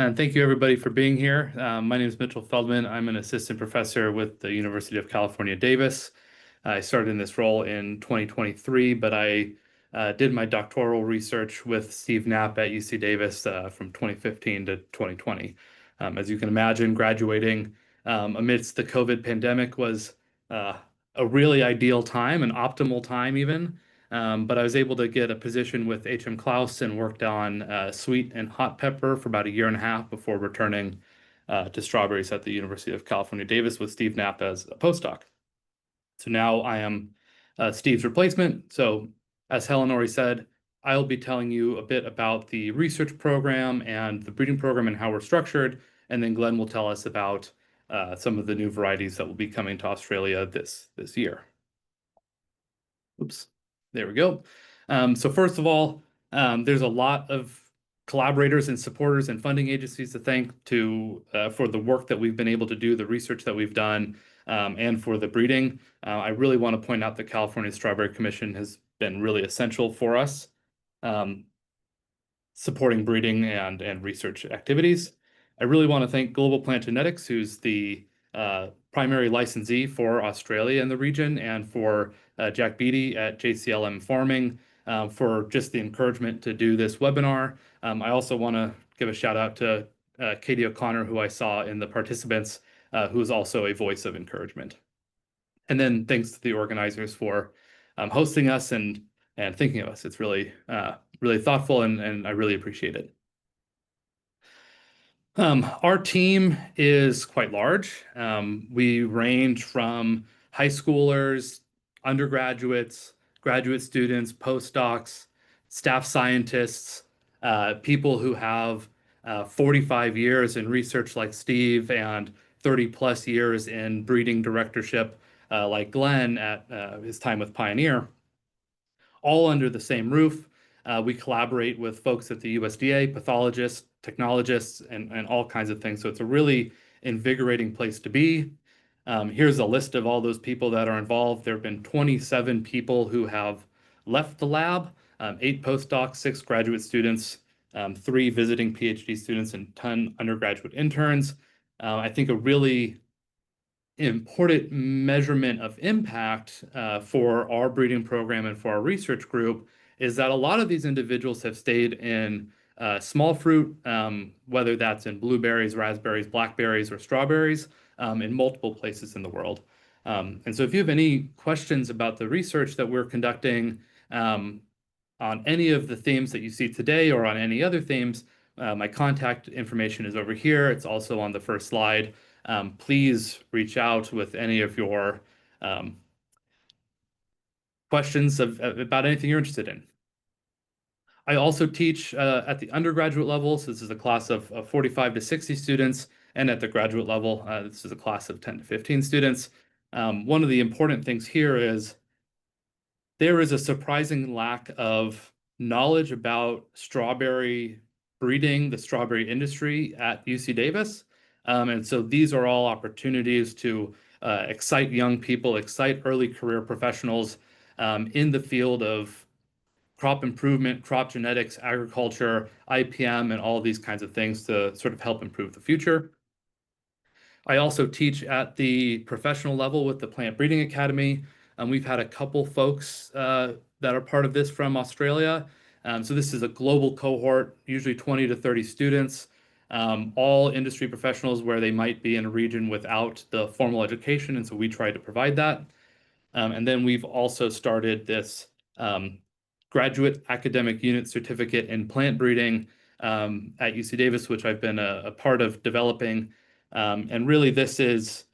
And thank you everybody for being here. My name is Mitchell Feldman. I'm an assistant professor with the University of California, Davis. I started in this role in 2023, but I did my doctoral research with Steve Knapp at UC Davis from 2015 to 2020. As you can imagine, graduating amidst the COVID pandemic was uh, a really ideal time, an optimal time even. But I was able to get a position with HM Klaus and worked on sweet and hot pepper for about a year and a half before returning to strawberries at the University of California, Davis with Steve Knapp as a postdoc. So now I am Steve's replacement. So as Helen already said, I'll be telling you a bit about the research program and the breeding program and how we're structured. And then Glenn will tell us about some of the new varieties that will be coming to Australia this year. Oops, there we go. So first of all, there's a lot of collaborators and supporters and funding agencies to thank for the work that we've been able to do, the research that we've done, and for the breeding. I really want to point out that California Strawberry Commission has been really essential for us, supporting breeding and research activities. I really want to thank Global Plant Genetics, who's the primary licensee for Australia and the region, and for Jack Beatty at JCLM Farming for just the encouragement to do this webinar. I also want to give a shout out to Katie O'Connor, who I saw in the participants, who is also a voice of encouragement. And then thanks to the organizers for hosting us and thinking of us. It's really really thoughtful, and I really appreciate it. Our team is quite large. We range from high schoolers, undergraduates, graduate students, postdocs, staff scientists, people who have 45 years in research like Steve and 30 plus years in breeding directorship like Glenn at his time with Pioneer, all under the same roof. We collaborate with folks at the USDA, pathologists, technologists, and all kinds of things. So it's a really invigorating place to be. Here's a list of all those people that are involved. There have been 27 people who have left the lab, 8 postdocs, 6 graduate students, 3 visiting PhD students, and 10 undergraduate interns. I think a really important measurement of impact for our breeding program and for our research group is that a lot of these individuals have stayed in small fruit, whether that's in blueberries, raspberries, blackberries, or strawberries, in multiple places in the world. And so if you have any questions about the research that we're conducting on any of the themes that you see today or on any other themes, my contact information is over here. It's also on the first slide. Please reach out with any of your questions about anything you're interested in. I also teach at the undergraduate level, so this is a class of 45 to 60 students, and at the graduate level, this is a class of 10 to 15 students. One of the important things here is there is a surprising lack of knowledge about strawberry breeding, the strawberry industry at UC Davis. And so these are all opportunities to excite young people, excite early career professionals in the field of crop improvement, crop genetics, agriculture, IPM, and all these kinds of things to sort of help improve the future. I also teach at the professional level with the Plant Breeding Academy. We've had a couple folks that are part of this from Australia. So this is a global cohort, usually 20 to 30 students, all industry professionals where they might be in a region without the formal education, and so we try to provide that. And then we've also started this graduate academic unit certificate in plant breeding at UC Davis, which I've been a part of developing. And really this is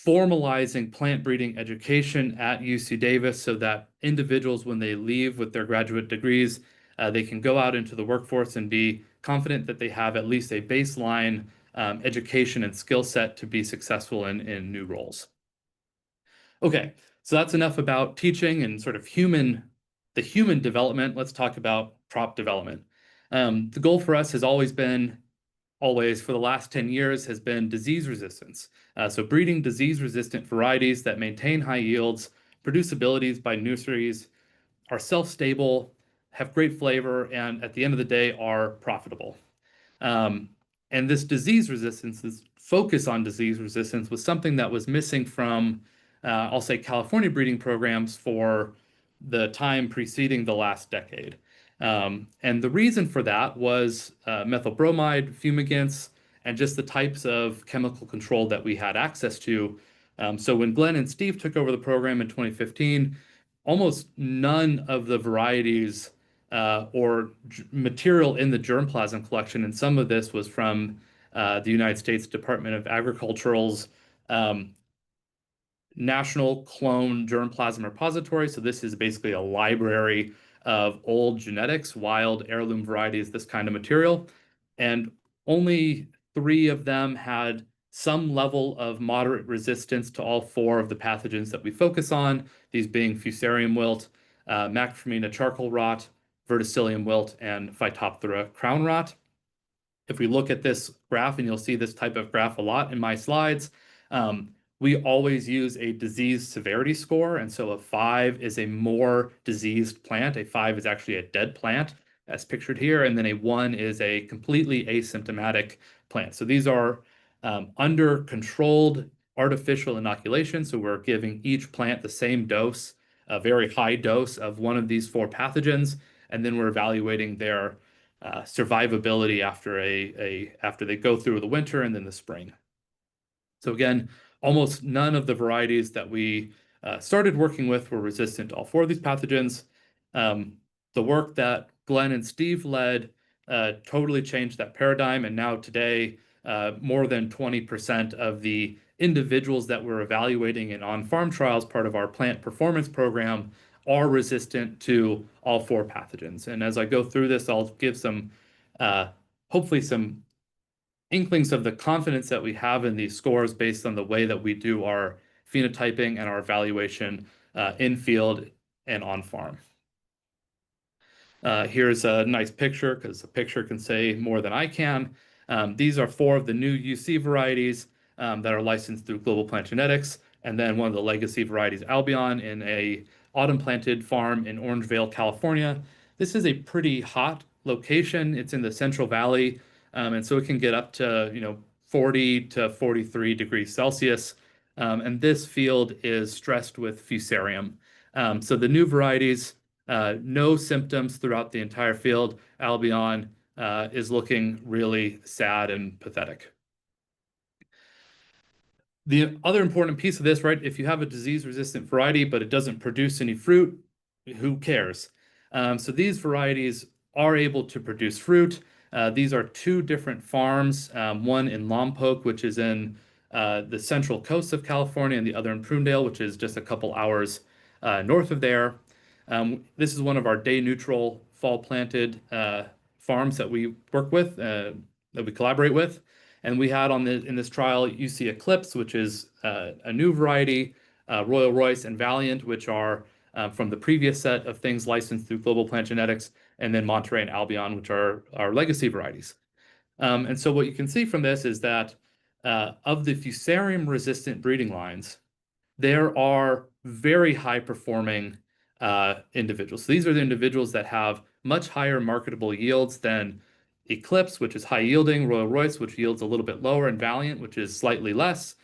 formalizing plant breeding education at UC Davis so that individuals, when they leave with their graduate degrees, they can go out into the workforce and be confident that they have at least a baseline education and skill set to be successful in new roles. Okay, so that's enough about teaching and sort of the human development. Let's talk about crop development. The goal for us has always for the last 10 years, has been disease resistance. So breeding disease-resistant varieties that maintain high yields, produce abilities by nurseries, are self-stable, have great flavor, and at the end of the day are profitable. Um, and this disease resistance, this focus on disease resistance, was something that was missing from, I'll say, California breeding programs for the time preceding the last decade. And the reason for that was methyl bromide, fumigants, and just the types of chemical control that we had access to. So when Glenn and Steve took over the program in 2015, almost none of the varieties or material in the germplasm collection, and some of this was from the United States Department of Agricultural's um, National Clone Germplasm Repository. So this is basically a library of old genetics, wild heirloom varieties, this kind of material. And only three of them had some level of moderate resistance to all four of the pathogens that we focus on, these being Fusarium wilt, Macromina charcoal rot, Verticillium wilt, and Phytophthora crown rot. If we look at this graph, and you'll see this type of graph a lot in my slides, we always use a disease severity score. And so a 5 is a more diseased plant. A 5 is actually a dead plant, as pictured here. And then a 1 is a completely asymptomatic plant. So these are under controlled artificial inoculation. So we're giving each plant the same dose, a very high dose of one of these four pathogens. And then we're evaluating their survivability after they go through the winter and then the spring. So again, almost none of the varieties that we started working with were resistant to all four of these pathogens. The work that Glenn and Steve led totally changed that paradigm, and now today, more than 20% of the individuals that we're evaluating in on-farm trials, part of our plant performance program, are resistant to all four pathogens. And as I go through this, I'll give some, hopefully some inklings of the confidence that we have in these scores based on the way that we do our phenotyping and our evaluation in field and on farm. Here's a nice picture because a picture can say more than I can. These are four of the new UC varieties that are licensed through Global Plant Genetics, and then one of the legacy varieties, Albion, in a autumn planted farm in Orangevale, California. This is a pretty hot location. It's in the Central Valley, and so it can get up to 40 to 43 degrees Celsius. And this field is stressed with fusarium. So the new varieties, no symptoms throughout the entire field. Albion is looking really sad and pathetic. The other important piece of this, right? If you have a disease-resistant variety, but it doesn't produce any fruit, who cares? So these varieties are able to produce fruit. These are two different farms, one in Lompoc, which is in the central coast of California, and the other in Prunedale, which is just a couple hours north of there. This is one of our day-neutral fall-planted farms that we work with, that we collaborate with. And we had in this trial UC Eclipse, which is a new variety, Royal Royce and Valiant, which are from the previous set of things licensed through Global Plant Genetics, and then Monterey and Albion, which are our legacy varieties. And so what you can see from this is that of the fusarium-resistant breeding lines, there are very high-performing individuals. So these are the individuals that have much higher marketable yields than Eclipse, which is high yielding, Royal Royce, which yields a little bit lower, and Valiant, which is slightly less,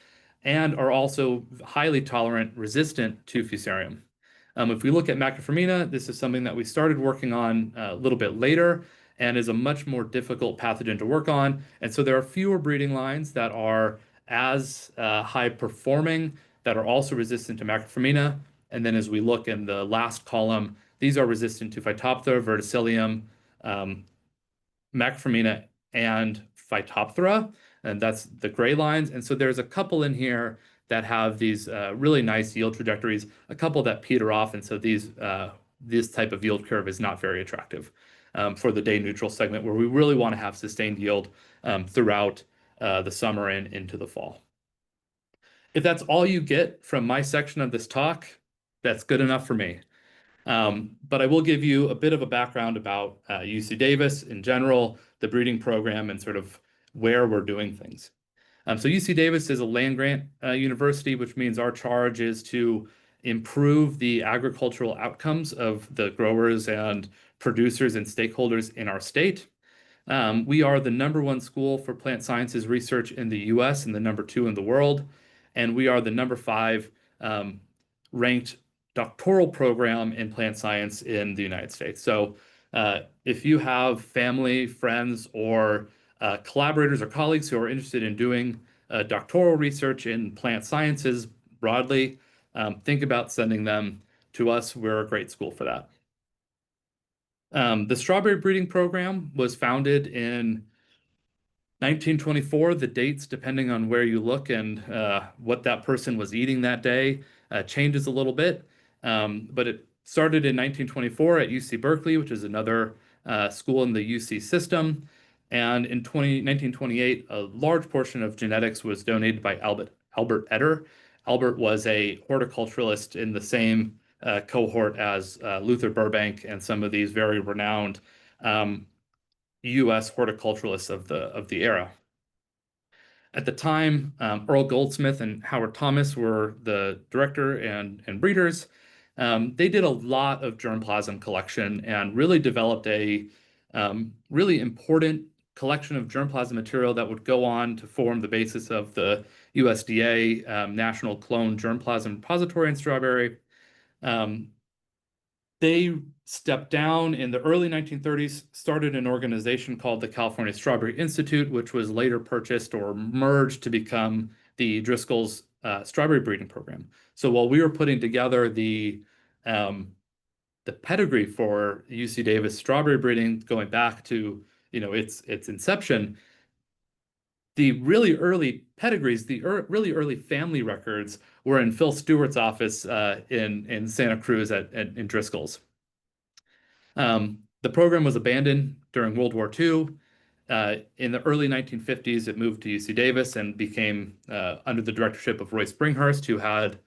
and are also highly tolerant, resistant to fusarium. If we look at Macromina, this is something that we started working on a little bit later and is a much more difficult pathogen to work on. And so there are fewer breeding lines that are as high performing that are also resistant to Macromina. And then as we look in the last column, these are resistant to Phytophthora, Verticillium, Macromina, and Phytophthora, and that's the gray lines. And so there's a couple in here that have these really nice yield trajectories, a couple that peter off, and so this type of yield curve is not very attractive for the day neutral segment where we really want to have sustained yield throughout the summer and into the fall. If that's all you get from my section of this talk, that's good enough for me. But I will give you a bit of a background about UC Davis in general, the breeding program, and sort of where we're doing things. So UC Davis is a land-grant university, which means our charge is to improve the agricultural outcomes of the growers and producers and stakeholders in our state. We are the number one school for plant sciences research in the US and the number two in the world. And we are the number five um, ranked doctoral program in plant science in the United States. So if you have family, friends, or collaborators or colleagues who are interested in doing doctoral research in plant sciences broadly, think about sending them to us. We're a great school for that. The strawberry breeding program was founded in 1924. The dates, depending on where you look and what that person was eating that day, changes a little bit. But it started in 1924 at UC Berkeley, which is another school in the UC system. And in 1928, a large portion of genetics was donated by Albert Eder. Albert was a horticulturalist in the same cohort as Luther Burbank and some of these very renowned U.S. horticulturalists of the era. At the time, Earl Goldsmith and Howard Thomas were the director and breeders. They did a lot of germplasm collection and really developed a really important collection of germplasm material that would go on to form the basis of the USDA National Clone Germplasm Repository in strawberry. Um, they stepped down in the early 1930s, started an organization called the California Strawberry Institute, which was later purchased or merged to become the Driscoll's strawberry breeding program. So while we were putting together um, the pedigree for UC Davis strawberry breeding, going back to its inception, the really early pedigrees, the really early family records were in Phil Stewart's office in Santa Cruz in Driscoll's. The program was abandoned during World War II. In the early 1950s, it moved to UC Davis and became under the directorship of Roy Springhurst, who had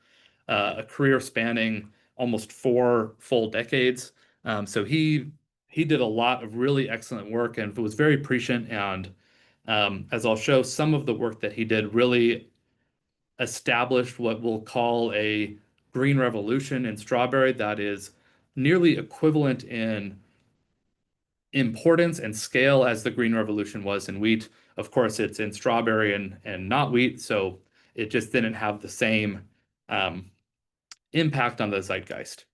a career spanning almost 4 full decades. So he did a lot of really excellent work and was very prescient. And as I'll show, some of the work that he did really established what we'll call a green revolution in strawberry that is nearly equivalent in importance and scale as the Green Revolution was in wheat. Of course, it's in strawberry and not wheat, so it just didn't have the same um, impact on the zeitgeist.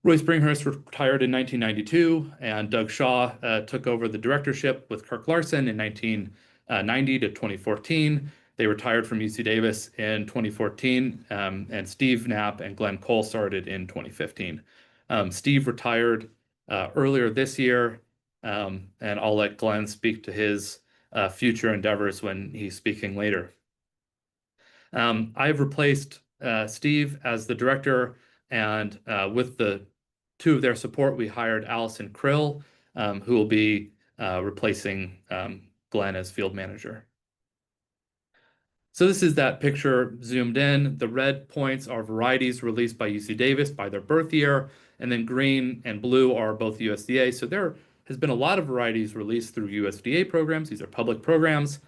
Roy Springhurst retired in 1992, and Doug Shaw took over the directorship with Kirk Larson in 1990 to 2014. They retired from UC Davis in 2014, and Steve Knapp and Glenn Cole started in 2015. Steve retired earlier this year, and I'll let Glenn speak to his future endeavors when he's speaking later. I've replaced Steve as the director, and with the two of their support, we hired Allison Krill, who will be replacing Glenn as field manager. So this is that picture zoomed in. The red points are varieties released by UC Davis by their birth year, and then green and blue are both USDA. So there has been a lot of varieties released through USDA programs. These are public programs,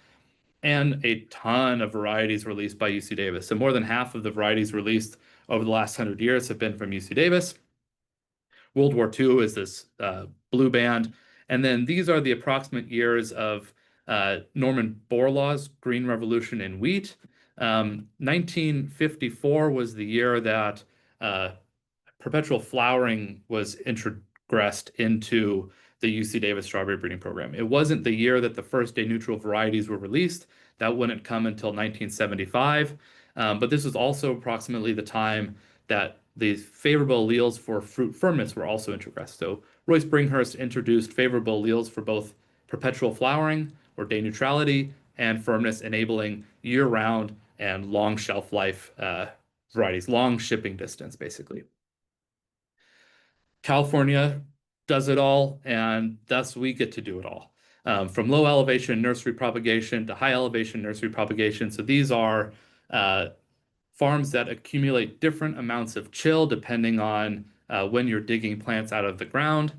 and a ton of varieties released by UC Davis. So more than half of the varieties released over the last 100 years have been from UC Davis. World War II is this blue band. And then these are the approximate years of Norman Borlaugh's Green Revolution in wheat. 1954 was the year that perpetual flowering was introgressed into the UC Davis strawberry breeding program. It wasn't the year that the first day neutral varieties were released. That wouldn't come until 1975. But this was also approximately the time that the favorable alleles for fruit firmness were also introgressed. So Roy Springhurst introduced favorable alleles for both perpetual flowering or day neutrality and firmness, enabling year-round and long shelf life varieties, long shipping distance, basically. California does it all, and thus we get to do it all. From low elevation nursery propagation to high elevation nursery propagation. So these are farms that accumulate different amounts of chill depending on when you're digging plants out of the ground.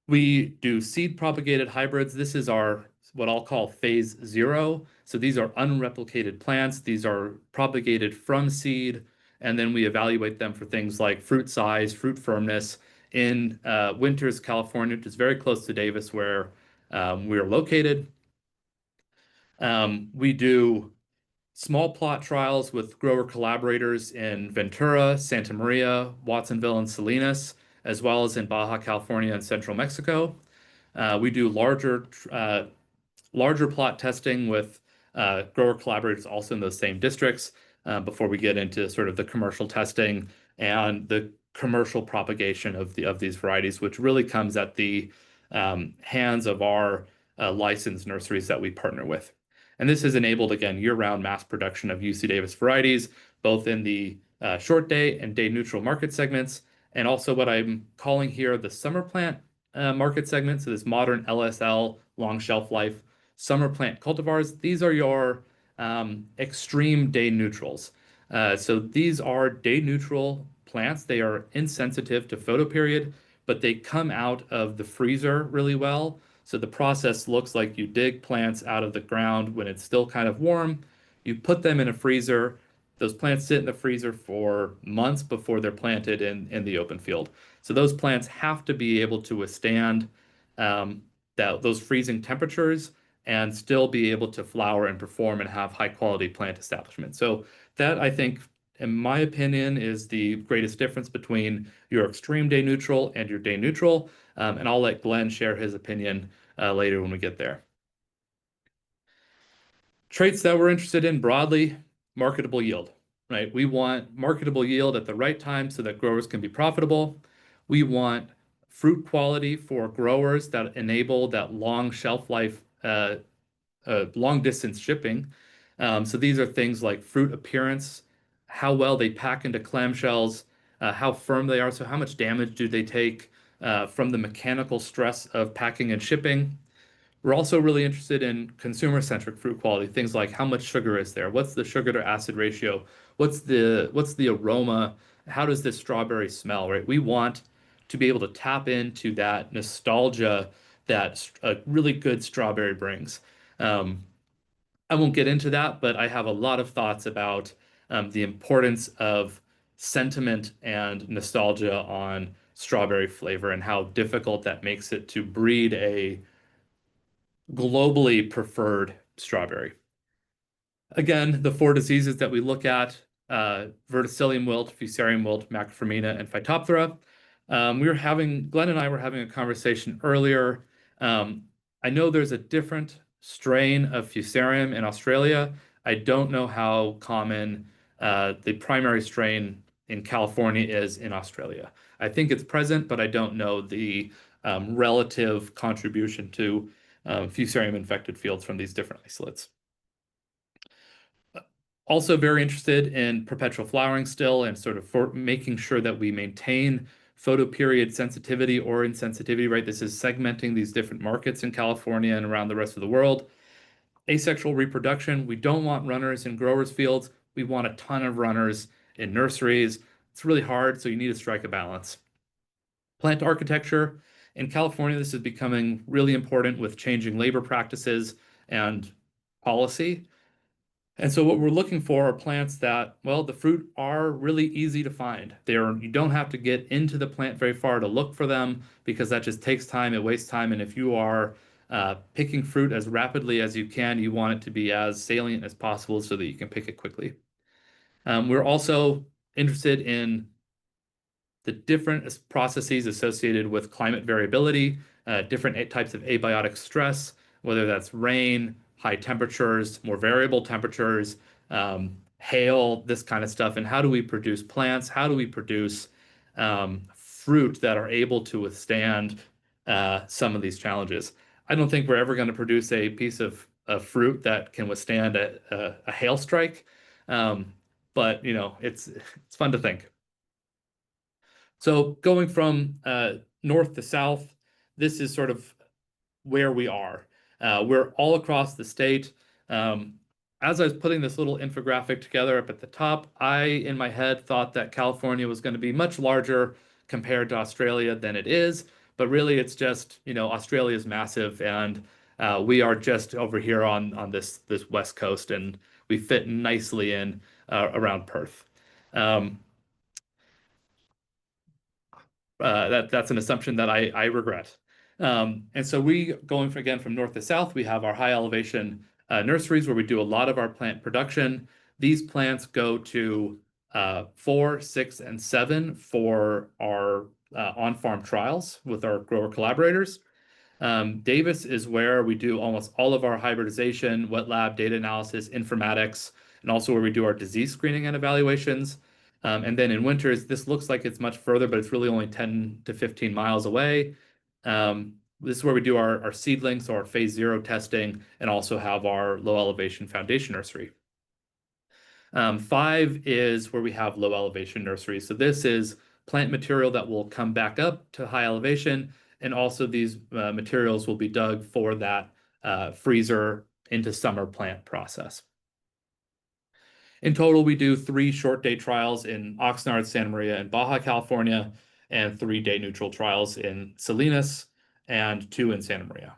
We do seed propagated hybrids. This is our what I'll call phase 0. So these are unreplicated plants. These are propagated from seed, and then we evaluate them for things like fruit size, fruit firmness, in Winters, California, which is very close to Davis, where we are located. We do small plot trials with grower collaborators in Ventura, Santa Maria, Watsonville, and Salinas, as well as in Baja California and central Mexico. We do larger plot testing with grower collaborators also in those same districts before we get into sort of the commercial testing and the commercial propagation of these varieties, which really comes at the hands of our licensed nurseries that we partner with. And this has enabled, again, year-round mass production of UC Davis varieties, both in the short day and day neutral market segments, and also what I'm calling here the summer plant market segment. So this modern LSL, long shelf life, summer plant cultivars. These are your extreme day neutrals. So these are day neutral plants. They are insensitive to photoperiod, but they come out of the freezer really well. So the process looks like you dig plants out of the ground when it's still kind of warm. You put them in a freezer. Those plants sit in the freezer for months before they're planted in the open field. So those plants have to be able to withstand um, those freezing temperatures and still be able to flower and perform and have high quality plant establishment. So that I think, in my opinion, is the greatest difference between your extreme day neutral and your day neutral. And I'll let Glenn share his opinion later when we get there. Traits that we're interested in broadly, marketable yield, right? We want marketable yield at the right time so that growers can be profitable. We want fruit quality for growers that enable that long shelf life, long distance shipping. So these are things like fruit appearance, how well they pack into clamshells, how firm they are. So how much damage do they take from the mechanical stress of packing and shipping? We're also really interested in consumer-centric fruit quality, things like how much sugar is there? What's the sugar to acid ratio? What's the aroma? How does this strawberry smell, right? We want to be able to tap into that nostalgia that a really good strawberry brings. Um, I won't get into that, but I have a lot of thoughts about the importance of sentiment and nostalgia on strawberry flavor and how difficult that makes it to breed a globally preferred strawberry. Again, the four diseases that we look at, verticillium wilt, fusarium wilt, macrophormina, and phytophthora. Glenn and I were having a conversation earlier. Um, I know there's a different strain of fusarium in Australia. I don't know how common the primary strain in California is in Australia. I think it's present, but I don't know the relative contribution to fusarium infected fields from these different isolates. Also very interested in perpetual flowering still and sort of for making sure that we maintain photoperiod sensitivity or insensitivity, right? This is segmenting these different markets in California and around the rest of the world. Asexual reproduction, we don't want runners in growers' fields. We want a ton of runners in nurseries. It's really hard, so you need to strike a balance. Plant architecture. In California, this is becoming really important with changing labor practices and policy. And so what we're looking for are plants that, well, the fruit are really easy to find. You don't have to get into the plant very far to look for them because that just takes time, it wastes time. And if you are picking fruit as rapidly as you can, you want it to be as salient as possible so that you can pick it quickly. We're also interested in the different processes associated with climate variability, different types of abiotic stress, whether that's rain, high temperatures, more variable temperatures, hail, this kind of stuff. And how do we produce plants? How do we produce fruit that are able to withstand some of these challenges? I don't think we're ever going to produce a piece of fruit that can withstand a hail strike. But it's fun to think. So going from north to south, this is sort of where we are. We're all across the state. Um, as I was putting this little infographic together up at the top, in my head, thought that California was going to be much larger compared to Australia than it is. But really, it's just, Australia is massive, and we are just over here on this west coast, and we fit nicely in around Perth. Um, That's an assumption that I regret. And so we going from, again from north to south, we have our high elevation nurseries where we do a lot of our plant production. These plants go to 4, 6, and 7 for our on-farm trials with our grower collaborators. Davis is where we do almost all of our hybridization, wet lab, data analysis, informatics, and also where we do our disease screening and evaluations. And then in winters, this looks like it's much further, but it's really only 10 to 15 miles away. This is where we do our seedlings, so our phase 0 testing, and also have our low elevation foundation nursery. 5 is where we have low elevation nurseries. So this is plant material that will come back up to high elevation, and also these materials will be dug for that freezer into summer plant process. In total, we do 3 short day trials in Oxnard, Santa Maria, and Baja California, and 3 day neutral trials in Salinas and 2 in Santa Maria.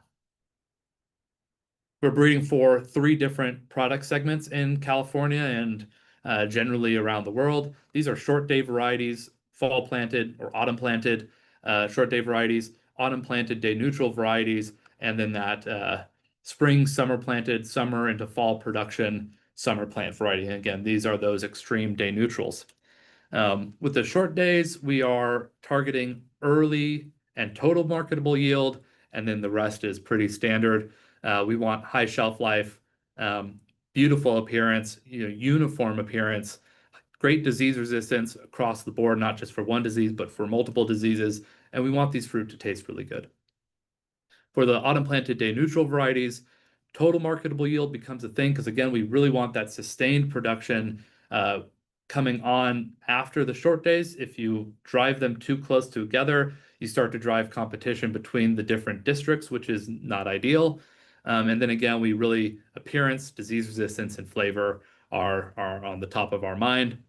We're breeding for 3 different product segments in California and generally around the world. These are short day varieties, fall planted or autumn planted short day varieties, autumn planted day neutral varieties, and then that spring, summer planted, summer into fall production, summer plant variety. And again, these are those extreme day neutrals. With the short days, we are targeting early and total marketable yield, and then the rest is pretty standard. We want high shelf life, beautiful appearance, uniform appearance, great disease resistance across the board, not just for one disease, but for multiple diseases. And we want these fruit to taste really good. For the autumn planted day neutral varieties, total marketable yield becomes a thing because, again, we really want that sustained production coming on after the short days. If you drive them too close together, you start to drive competition between the different districts, which is not ideal. And then again, we really appearance, disease resistance, and flavor are on the top of our mind.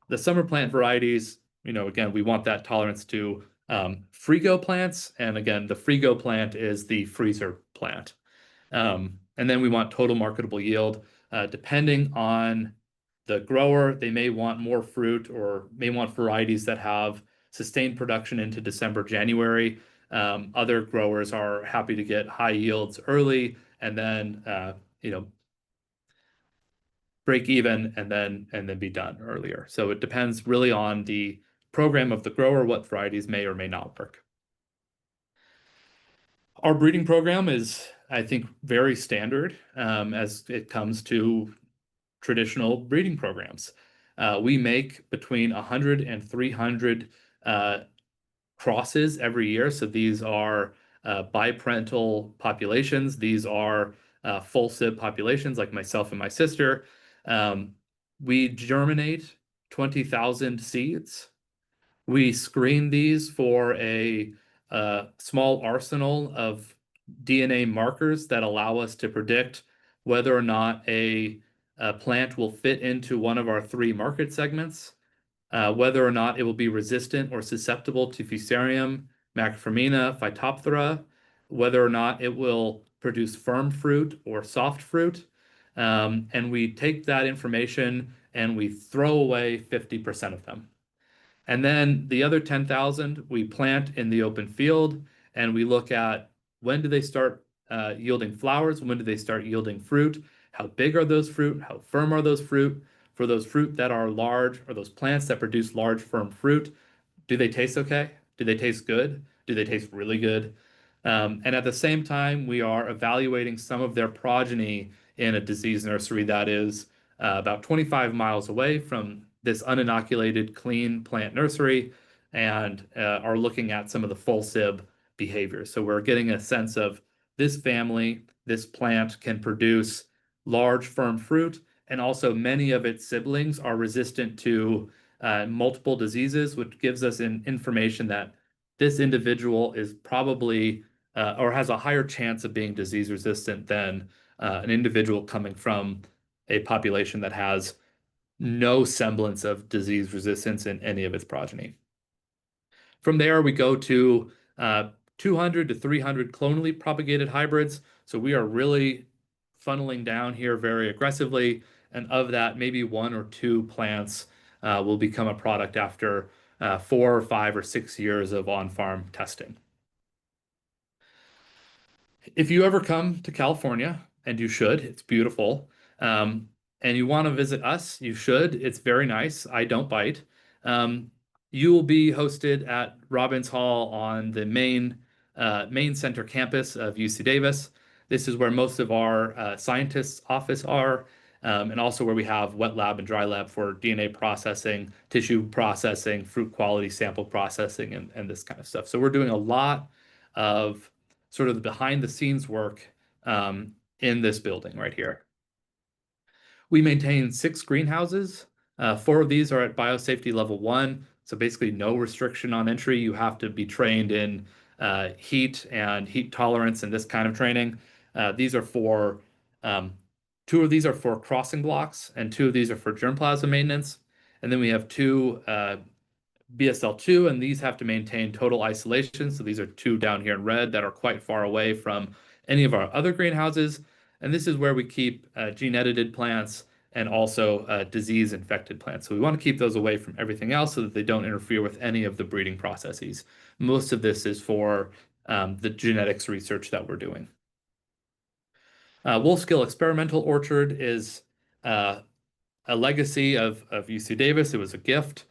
The summer plant varieties, again, we want that tolerance to Frigo plants. And again, the Frigo plant is the freezer plant. And then we want total marketable yield. Depending on the grower, they may want more fruit or may want varieties that have sustained production into December, January. Other growers are happy to get high yields early and then break even and then be done earlier. So it depends really on the program of the grower, what varieties may or may not work. Our breeding program is, I think, very standard as it comes to traditional breeding programs. We make between 100 and 300 crosses every year. So these are biparental populations. These are full sib populations like myself and my sister. We germinate 20,000 seeds. We screen these for a small arsenal of DNA markers that allow us to predict whether or not a plant will fit into one of our 3 market segments, whether or not it will be resistant or susceptible to Fusarium, Macrophormina, Phytophthora, whether or not it will produce firm fruit or soft fruit. And we take that information and we throw away 50% of them. And then the other 10,000 we plant in the open field and we look at when do they start yielding flowers, when do they start yielding fruit, how big are those fruit, how firm are those fruit. For those fruit that are large or those plants that produce large firm fruit, do they taste okay? Do they taste good? Do they taste really good? And at the same time, we are evaluating some of their progeny in a disease nursery that is about 25 miles away from this uninoculated, clean plant nursery and are looking at some of the full sib behaviors. So we're getting a sense of this family, this plant can produce large, firm fruit, and also many of its siblings are resistant to multiple diseases, which gives us information that this individual is probably or has a higher chance of being disease resistant than an individual coming from a population that has no semblance of disease resistance in any of its progeny. From there, we go to 200 to 300 clonally propagated hybrids. So we are really funneling down here very aggressively. And of that, maybe 1 or 2 plants will become a product after 4 or 5 or 6 years of on-farm testing. If you ever come to California, and you should, it's beautiful, um, and you want to visit us, you should. It's very nice. I don't bite. Um, you will be hosted at Robbins Hall on the main center campus of UC Davis. This is where most of our scientists' office are, and also where we have wet lab and dry lab for DNA processing, tissue processing, fruit quality sample processing, and this kind of stuff. So we're doing a lot of sort of the behind the scenes work in this building right here. We maintain 6 greenhouses. 4 of these are at biosafety level 1, so basically no restriction on entry. You have to be trained in heat and heat tolerance and this kind of training. These are for um, 2 of these are for crossing blocks, and 2 of these are for germplasm maintenance. And then we have 2 BSL2, and these have to maintain total isolation. So these are 2 down here in red that are quite far away from any of our other greenhouses. And this is where we keep gene edited plants and also disease infected plants. So we want to keep those away from everything else so that they don't interfere with any of the breeding processes. Most of this is for the genetics research that we're doing. Wolfskill Experimental Orchard is uh, a legacy of UC Davis. It was a gift.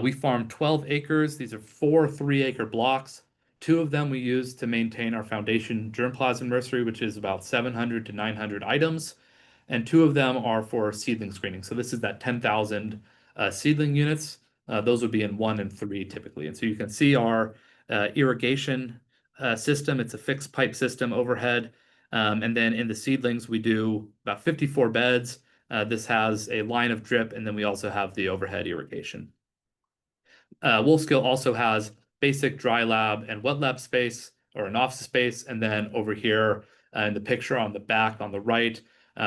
We farmed 12 acres. These are 4 3-acre blocks. 2 of them we use to maintain our foundation germplasm nursery, which is about 700 to 900 items. And 2 of them are for seedling screening. So this is that 10,000 seedling units. Those would be in 1 and 3 typically. And so you can see our irrigation system. It's a fixed pipe system overhead. And then in the seedlings, we do about 54 beds. This has a line of drip, and then we also have the overhead irrigation. Wolfskill also has basic dry lab and wet lab space, or an office space, and then over here in the picture on the back on the right,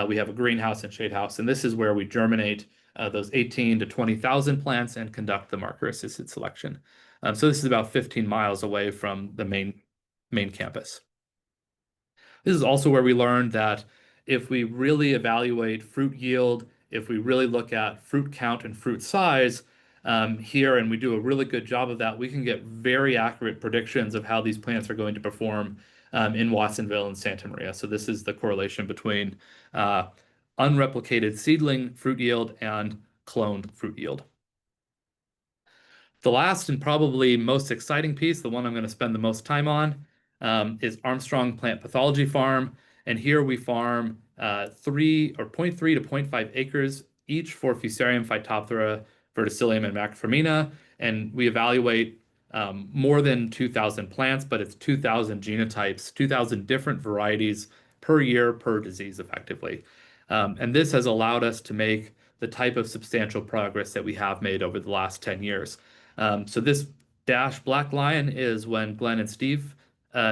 we have a greenhouse and shade house, and this is where we germinate those 18 to 20,000 plants and conduct the marker-assisted selection. So this is about 15 miles away from the main campus. This is also where we learned that if we really evaluate fruit yield, if we really look at fruit count and fruit size here, and we do a really good job of that, we can get very accurate predictions of how these plants are going to perform in Watsonville and Santa Maria. So this is the correlation between unreplicated seedling fruit yield and cloned fruit yield. The last and probably most exciting piece, the one I'm going to spend the most time on, is Armstrong Plant Pathology Farm. And here we farm 3 or 0.3 to 0.5 acres each for Fusarium, Phytophthora, Verticillium, and Macrophromina. And we evaluate more than 2,000 plants, but it's 2,000 genotypes, 2,000 different varieties per year per disease effectively. And this has allowed us to make the type of substantial progress that we have made over the last 10 years. So this dash black line is when Glenn and Steve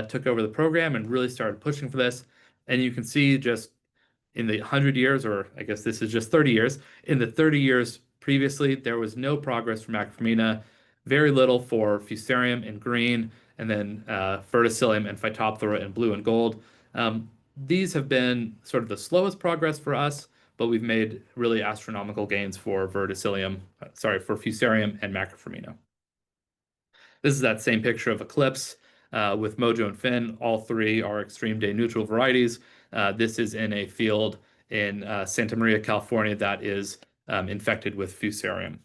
took over the program and really started pushing for this. And you can see just in the 100 years, or I guess this is just 30 years, in the 30 years previously, there was no progress for Macrophromina, very little for Fusarium in green, and then Verticillium and Phytophthora in blue and gold. These have been sort of the slowest progress for us, but we've made really astronomical gains for Verticillium, for Fusarium and Macrophromina. This is that same picture of Eclipse with Mojo and Finn. All 3 are extreme day neutral varieties. This is in a field in Santa Maria, California that is infected with Fusarium.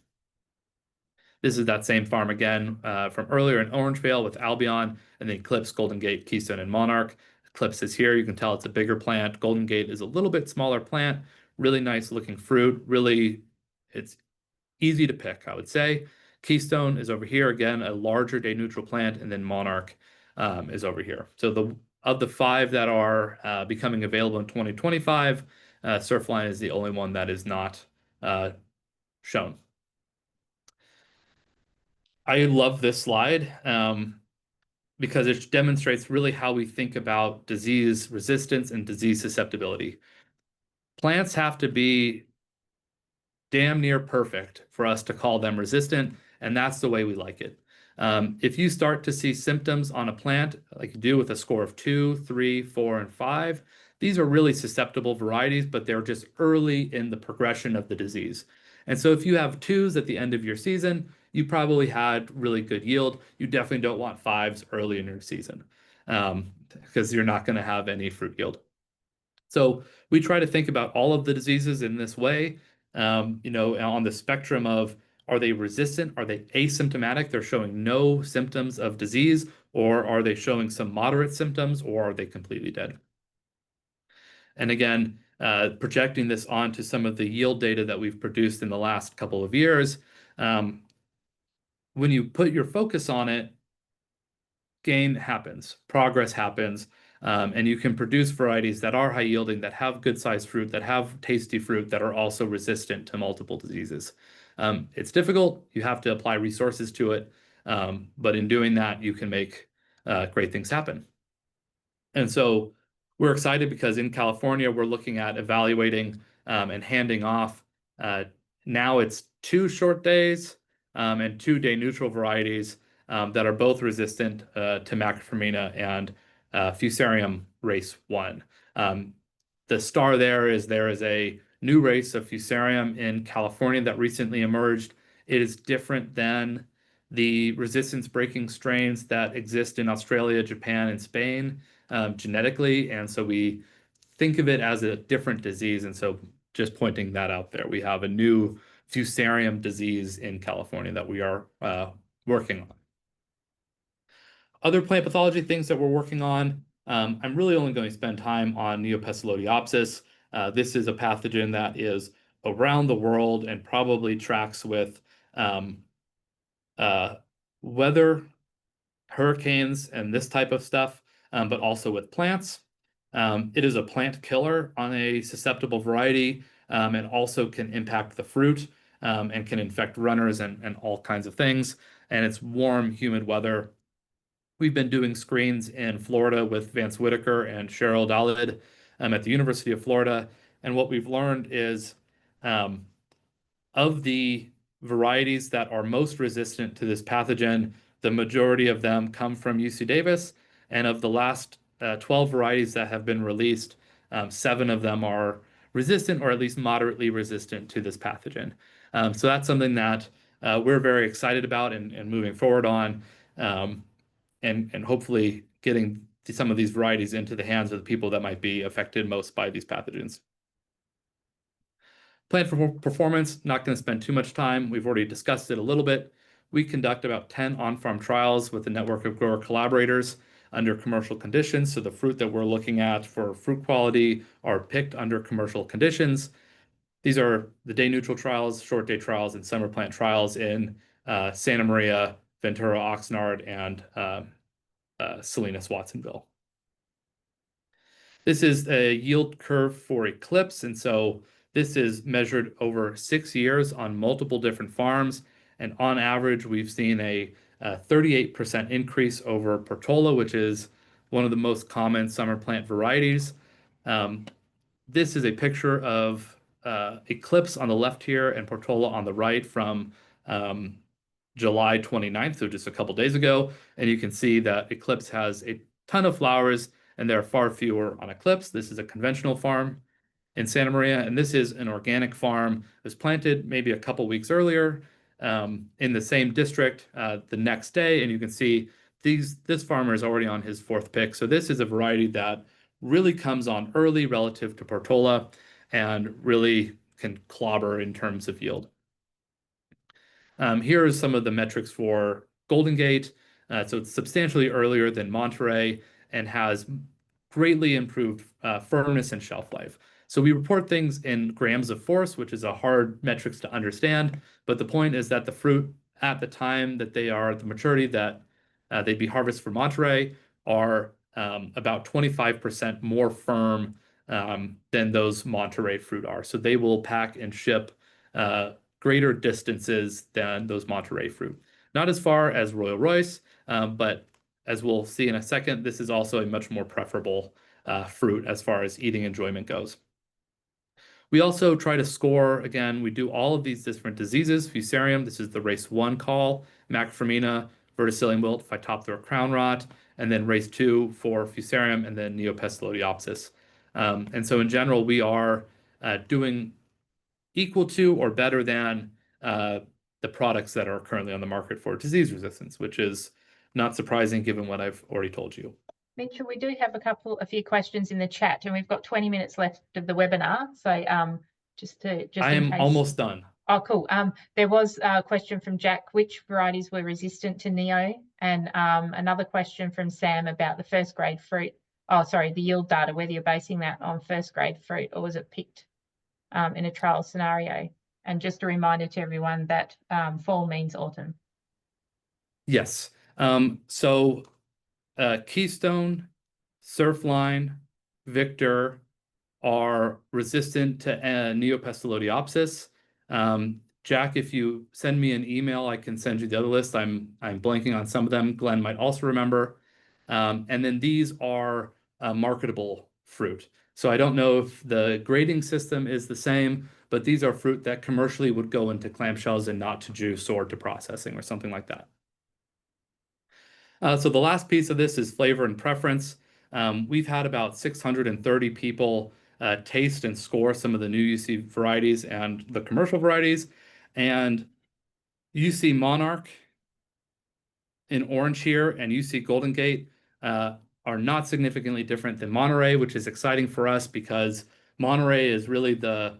This is that same farm again from earlier in Orangevale with Albion, and then Eclipse, Golden Gate, Keystone, and Monarch. Eclipse is here. You can tell it's a bigger plant. Golden Gate is a little bit smaller plant. Really nice looking fruit. Really, it's easy to pick, I would say. Keystone is over here, again, a larger day neutral plant, and then Monarch is over here. So of the 5 that are becoming available in 2025, Surfline is the only one that is not shown. I love this slide because it demonstrates really how we think about disease resistance and disease susceptibility. Plants have to be damn near perfect for us to call them resistant, and that's the way we like it. If you start to see symptoms on a plant, like you do with a score of 2, 3, 4, and 5, these are really susceptible varieties, but they're just early in the progression of the disease. And so if you have 2s at the end of your season, you probably had really good yield. You definitely don't want fives early in your season because you're not going to have any fruit yield. So we try to think about all of the diseases in this way, on the spectrum of are they resistant? Are they asymptomatic? They're showing no symptoms of disease, or are they showing some moderate symptoms, or are they completely dead? And again, projecting this onto some of the yield data that we've produced in the last couple of years, um, when you put your focus on it, gain happens, progress happens, and you can produce varieties that are high yielding, that have good sized fruit, that have tasty fruit, that are also resistant to multiple diseases. It's difficult. You have to apply resources to it, but in doing that, you can make great things happen. And so we're excited because in California, we're looking at evaluating and handing off. Uh, Now it's 2 short days and 2 day neutral varieties that are both resistant to Macrophormina and Fusarium race 1. Um, the star there is a new race of Fusarium in California that recently emerged. It is different than the resistance breaking strains that exist in Australia, Japan, and Spain genetically. And so we think of it as a different disease. And so just pointing that out there, we have a new Fusarium disease in California that we are working on. Other plant pathology things that we're working on, I'm really only going to spend time on Neopestalotiopsis. This is a pathogen that is around the world and probably tracks with um, uh, weather, hurricanes, and this type of stuff, but also with plants. It is a plant killer on a susceptible variety and also can impact the fruit and can infect runners and all kinds of things. And it's warm, humid weather. We've been doing screens in Florida with Vance Whitaker and Cheryl Dalid at the University of Florida. And what we've learned is um, of the varieties that are most resistant to this pathogen, the majority of them come from UC Davis. And of the last 12 varieties that have been released, 7 of them are resistant or at least moderately resistant to this pathogen. So that's something that we're very excited about and moving forward on, um, and hopefully getting some of these varieties into the hands of the people that might be affected most by these pathogens. Plan for performance, not going to spend too much time. We've already discussed it a little bit. We conduct about 10 on-farm trials with a network of grower collaborators under commercial conditions. So the fruit that we're looking at for fruit quality are picked under commercial conditions. These are the day neutral trials, short day trials, and summer plant trials in Santa Maria, Ventura, Oxnard, and Salinas, Watsonville. This is a yield curve for Eclipse, and so this is measured over 6 years on multiple different farms. And on average, we've seen a 38% increase over Portola, which is one of the most common summer plant varieties. Um, this is a picture of Eclipse on the left here and Portola on the right from um, July 29th, so just a couple days ago. And you can see that Eclipse has a ton of flowers, and there are far fewer on Eclipse. This is a conventional farm in Santa Maria, and this is an organic farm. It was planted maybe a couple weeks earlier in the same district the next day, and you can see this farmer is already on his 4th pick. So this is a variety that really comes on early relative to Portola and really can clobber in terms of yield. Here are some of the metrics for Golden Gate. So it's substantially earlier than Monterey and has greatly improved firmness and shelf life. So we report things in grams of force, which is a hard metrics to understand. But the point is that the fruit at the time that they are at the maturity that they'd be harvested for Monterey are about 25% more firm than those Monterey fruit are. So they will pack and ship greater distances than those Monterey fruit. Not as far as Royal Royce, but as we'll see in a second, this is also a much more preferable fruit as far as eating enjoyment goes. We also try to score, again, we do all of these different diseases. Fusarium, this is the race 1 call, Macrophormina, verticillium wilt, Phytophthora crown rot, and then race 2 for Fusarium, and then Neopestalotiopsis. And so in general, we are doing equal to or better than the products that are currently on the market for disease resistance, which is not surprising given what I've already told you. Mitchell, we do have a few questions in the chat, and we've got 20 minutes left of the webinar. So just I in am case. almost done. Oh, cool. There was a question from Jack, which varieties were resistant to Neo? And another question from Sam about the first grade fruit. Oh, sorry, the yield data, whether you're basing that on first grade fruit or was it picked in a trial scenario? And just a reminder to everyone that fall means autumn. Yes. So Keystone, Surfline, Victor are resistant to Neopestalotiopsis. Jack, if you send me an email, I can send you the other list. I'm blanking on some of them. Glenn might also remember. And then these are marketable fruit. So I don't know if the grading system is the same, but these are fruit that commercially would go into clamshells and not to juice or to processing or something like that. So the last piece of this is flavor and preference. We've had about 630 people taste and score some of the new UC varieties and the commercial varieties. And UC Monarch in orange here and UC Golden Gate are not significantly different than Monterey, which is exciting for us because Monterey is really the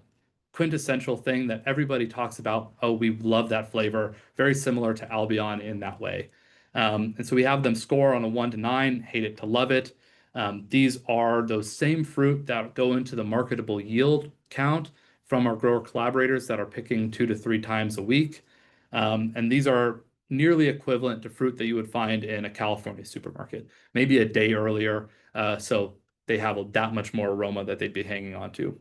quintessential thing that everybody talks about. Oh, we love that flavor. Very similar to Albion in that way. And so we have them score on a 1 to 9, hate it to love it. These are those same fruit that go into the marketable yield count from our grower collaborators that are picking 2 to 3 times a week. And these are nearly equivalent to fruit that you would find in a California supermarket, maybe a day earlier. So they have that much more aroma that they'd be hanging on to.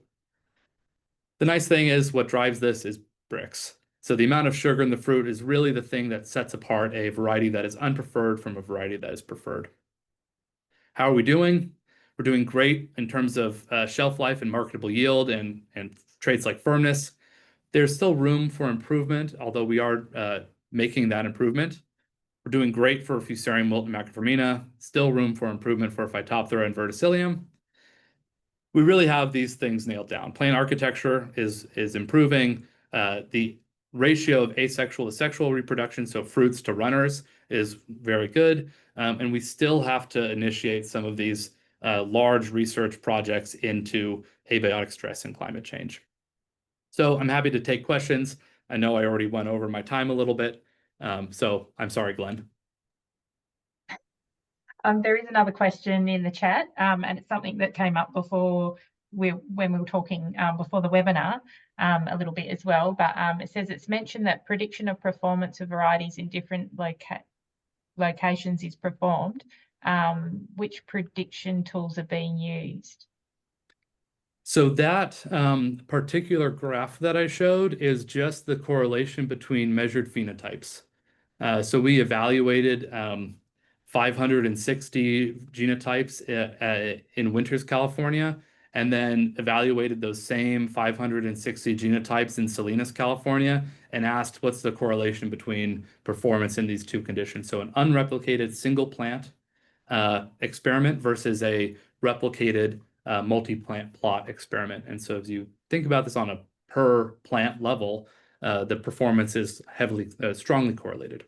The nice thing is what drives this is Brix. So the amount of sugar in the fruit is really the thing that sets apart a variety that is unpreferred from a variety that is preferred. How are we doing? We're doing great in terms of shelf life and marketable yield and traits like firmness. There's still room for improvement, although we are making that improvement. We're doing great for Fusarium wilt and Macroformina. Still room for improvement for Phytophthora and Verticillium. We really have these things nailed down. Plant architecture is improving. The ratio of asexual to sexual reproduction, so fruits to runners, is very good. And we still have to initiate some of these large research projects into abiotic stress and climate change. So I'm happy to take questions. I know I already went over my time a little bit. So I'm sorry, Glenn. There is another question in the chat, and it's something that came up before when we were talking before the webinar a little bit as well. But it says it's mentioned that prediction of performance of varieties in different locations is performed. Which prediction tools are being used? So that particular graph that I showed is just the correlation between measured phenotypes. So we evaluated 560 genotypes in Winters, California, and then evaluated those same 560 genotypes in Salinas, California, and asked what's the correlation between performance in these two conditions. So an unreplicated single plant experiment versus a replicated multi-plant plot experiment. And so as you think about this on a per plant level, the performance is strongly correlated.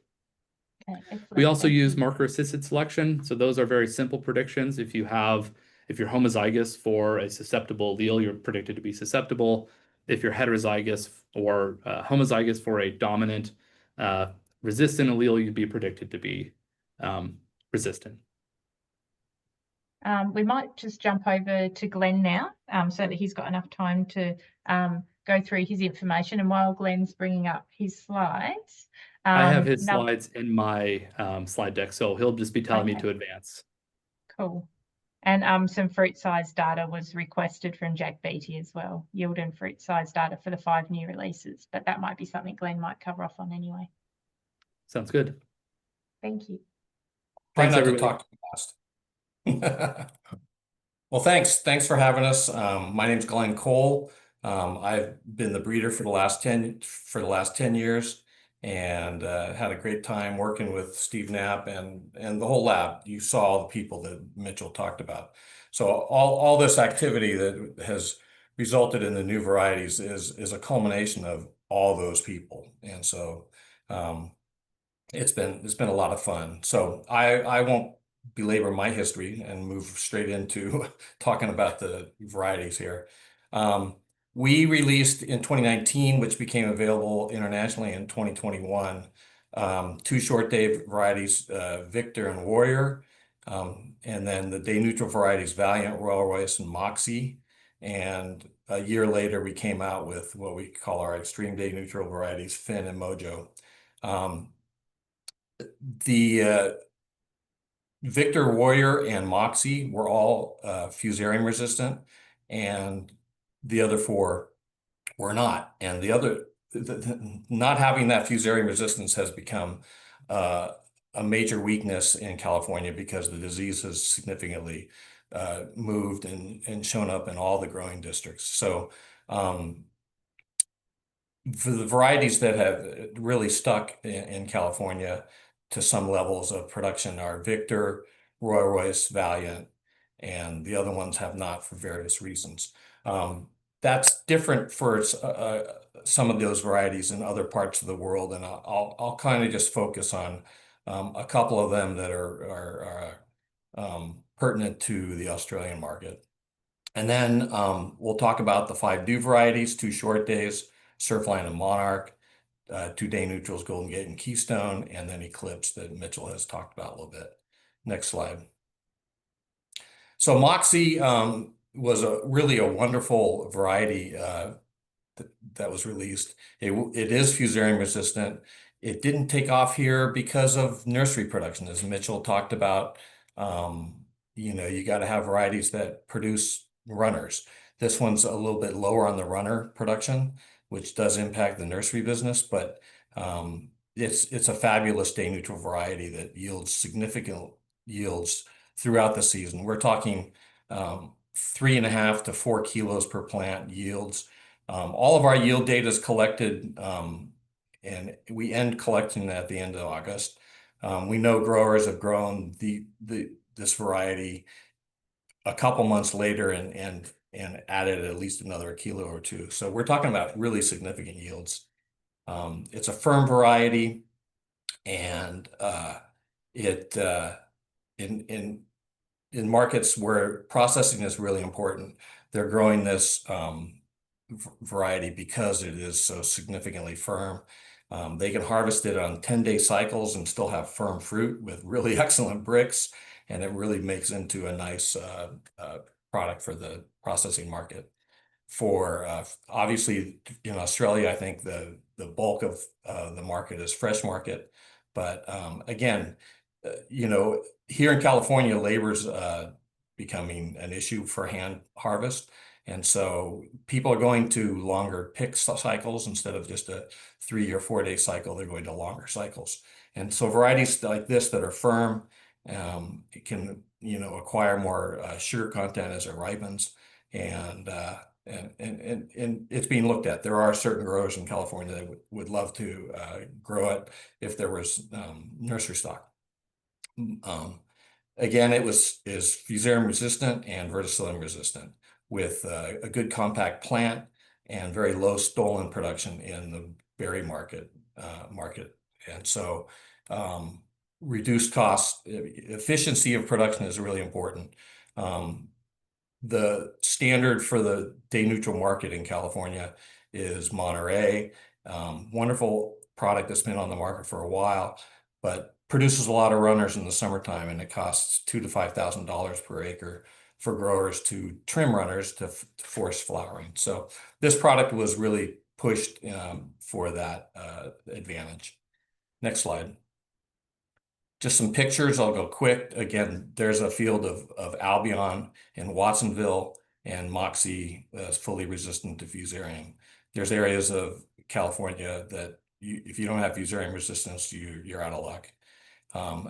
Okay, excellent. We also use marker-assisted selection. So those are very simple predictions. If you're homozygous for a susceptible allele, you're predicted to be susceptible. If you're heterozygous or homozygous for a dominant resistant allele, you'd be predicted to be resistant. We might just jump over to Glenn now, so that he's got enough time to go through his information. And while Glenn's bringing up his slides, I have his slides in my slide deck, so he'll just be telling me to advance. Cool. And some fruit size data was requested from Jack Beattie as well, yield and fruit size data for the 5 new releases, but that might be something Glenn might cover off on anyway. Sounds good. Thank you. Thanks, everybody. Talk fast. Well, thanks for having us. My name's Glenn Cole. I've been the breeder for the last 10 years, and had a great time working with Steve Knapp and the whole lab. You saw all the people that Mitchell talked about. So all this activity that has resulted in the new varieties is a culmination of all those people. And so it's been a lot of fun. So I won't belabor my history and move straight into talking about the varieties here. We released in 2019, which became available internationally in 2021, two short day varieties, Victor and Warrior, and then the day neutral varieties, Valiant, Royal Royce, and Moxie. And a year later, we came out with what we call our extreme day neutral varieties, Finn and Mojo. The Victor, Warrior, and Moxie were all fusarium resistant, and the other four were not. And not having that fusarium resistance has become a major weakness in California because the disease has significantly moved and shown up in all the growing districts. So for the varieties that have really stuck in California to some levels of production are Victor, Royal Royce, Valiant, and the other ones have not for various reasons. That's different for some of those varieties in other parts of the world, and I'll kind of just focus on a couple of them that are pertinent to the Australian market. And then we'll talk about the 5 new varieties, 2 short days, Surfline and Monarch, 2 day neutrals, Golden Gate and Keystone, and then Eclipse that Mitchell has talked about a little bit. Next slide. So Moxie was really a wonderful variety that was released. It is fusarium resistant. It didn't take off here because of nursery production, as Mitchell talked about. You got to have varieties that produce runners. This one's a little bit lower on the runner production, which does impact the nursery business, but it's a fabulous day neutral variety that yields significant yields throughout the season. We're talking 3.5 to 4 kilos per plant yields. All of our yield data is collected, and we end collecting at the end of August. We know growers have grown this variety a couple months later and added at least another kilo or two. So we're talking about really significant yields. It's a firm variety, and in markets where processing is really important, they're growing this variety because it is so significantly firm. They can harvest it on 10-day cycles and still have firm fruit with really excellent bricks, and it really makes into a nice product for the processing market. For obviously in Australia, I think the bulk of the market is fresh market, but again, here in California, labor's becoming an issue for hand harvest. And so people are going to longer pick cycles instead of just a 3 or 4 day cycle. They're going to longer cycles. And so varieties like this that are firm, it can, acquire more sugar content as it ripens. And it's being looked at. There are certain growers in California that would love to grow it if there was nursery stock. Again, is fusarium resistant and verticillium resistant with a good compact plant and very low stolen production in the berry market. And so reduced cost, efficiency of production is really important. The standard for the day neutral market in California is Monterey. Wonderful product that's been on the market for a while, but produces a lot of runners in the summertime, and it costs $2,000 to $5,000 per acre for growers to trim runners to force flowering. So this product was really pushed for that advantage. Next slide. Just some pictures. I'll go quick. Again, there's a field of Albion in Watsonville, and Moxie is fully resistant to fusarium. There's areas of California that if you don't have fusarium resistance, you're out of luck.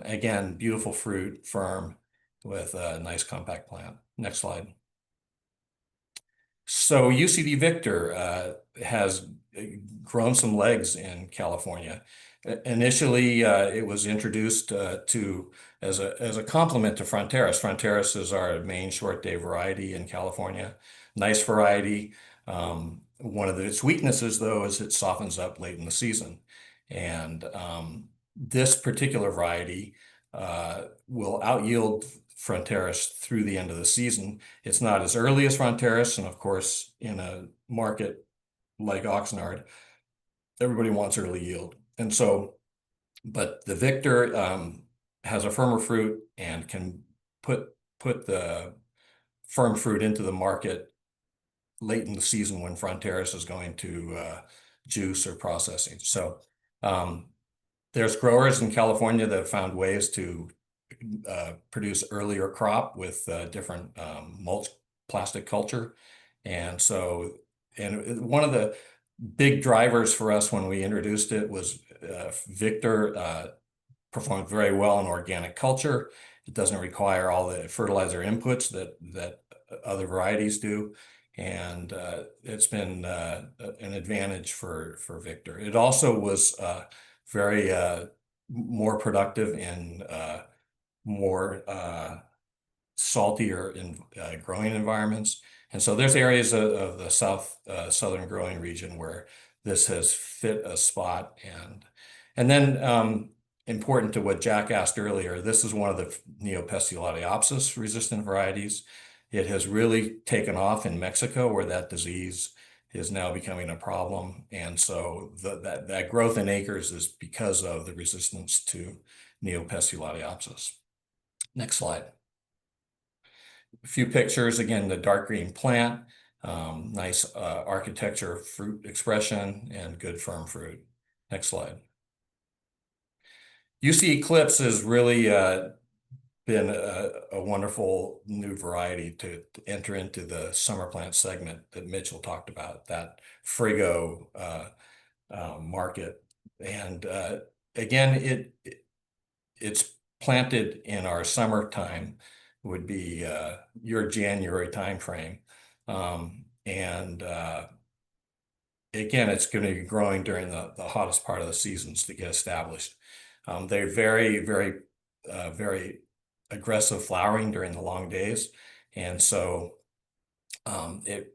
Again, beautiful fruit, firm, with a nice compact plant. Next slide. So UCD Victor has grown some legs in California. Initially, it was introduced as a complement to Fronteras. Fronteras is our main short day variety in California. Nice variety. One of its weaknesses, though, is it softens up late in the season. And this particular variety will out-yield Fronteras through the end of the season. It's not as early as Fronteras, and of course, in a market like Oxnard, everybody wants early yield. And so, but the Victor has a firmer fruit and can put the firm fruit into the market late in the season when Fronteras is going to juice or processing. So there's growers in California that have found ways to produce earlier crop with different mulch plastic culture. And so, and one of the big drivers for us when we introduced it was Victor performed very well in organic culture. It doesn't require all the fertilizer inputs that other varieties do. And it's been an advantage for Victor. It also was very more productive in more saltier in growing environments. And so there's areas of the southern growing region where this has fit a spot. And then important to what Jack asked earlier, this is one of the Neopestulatiopsis resistant varieties. It has really taken off in Mexico, where that disease is now becoming a problem. And so that growth in acres is because of the resistance to Neopestulatiopsis. Next slide. A few pictures, again, the dark green plant, nice architecture, fruit expression, and good firm fruit. Next slide. UC Eclipse has really been a wonderful new variety to enter into the summer plant segment that Mitchell talked about, that Frigo market. And again, it's planted in our summertime, would be your January timeframe. And again, it's going to be growing during the hottest part of the seasons to get established. They're very aggressive flowering during the long days. And so it